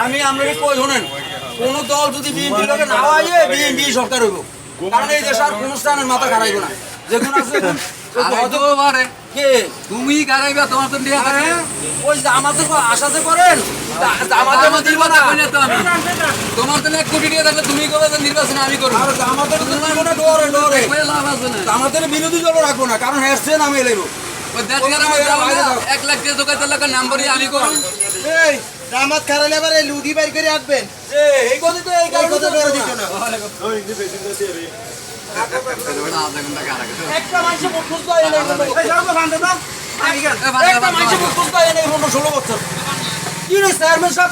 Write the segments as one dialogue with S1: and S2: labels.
S1: আমি আপনাকে কই শোনেন, কোন দল যদি বিএনপি লোকে না হয় বিএনপি সরকার হইব, কারণ এই দেশ আর কোন স্থানের মাথা খারাইব না। যেখানে আছে
S2: তুমি গাড়াইবা তোমার তো নিয়ে
S1: ওই আমাদের আশাতে করেন
S2: তোমার তো 1 কোটি টাকা থাকলে তুমি করবে নির্বাচনে আমি করবো।
S1: আমাদের ডরে ডরে আমাদের বিরোধী দল রাখবো না, কারণ হেসছে নামে এলেব
S2: 1 লাখ টাকা নাম্বারই আমি করবো।
S3: জামাত খারালে আবার এই লুডি বাইর করে আসবেন।
S1: এই কথা তো এই কথা ডরে দিত না। একটা মানুষ মুখস্থ হয় না, একটা মানুষ মুখস্থ হয় না 16 বছর। কি রে চেয়ারম্যান সাহেব,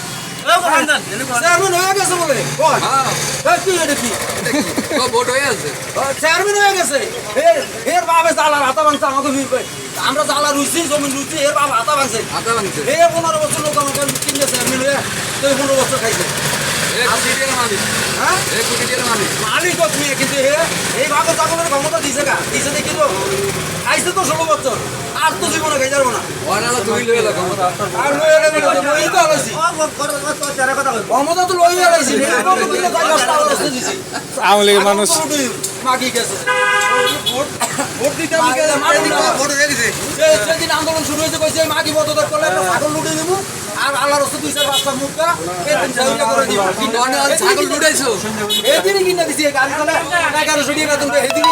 S1: চেয়ারম্যান হয়ে গেছে বলে কি এটা কি
S2: ভোট হয়ে আছে,
S1: চেয়ারম্যান হয়ে গেছে। এর বাবা জ্বালার হাতা ভাঙছে আমাকে, আমরা জ্বালা রুইছি জমিন রুইছি, এর বাবা হাতা ভাঙছে। 15 বছর লোক আমাকে কিনলে চেয়ারম্যান হয়ে তো 15 বছর খাইছে। মালিক তুমি, কিন্তু এই ভাবে চাকরের ক্ষমতা দিছে গা, দিছে দেখি তো খাইছে তো 16 বছর, আর তো জীবনে খাই যাবো না। আর লইয়া গেলে লই তো আলাইছি ক্ষমতা তো লইয়া আলাইছি,
S4: আওয়ামী লীগের মানুষ
S1: মাগি গেছে। সেদিন আন্দোলন শুরু হয়েছে, কইছে মাগি পদত্যাগ করলে ছাগল লুটে দিব, আর আল্লাহর রাস্তা 2-4-5টা মুখা করে দিব।
S2: ছাগল লুটাইছো
S1: এদিনই কিনা দিছি গাড়ি চলে 1100 টাকা তুমি এদিনই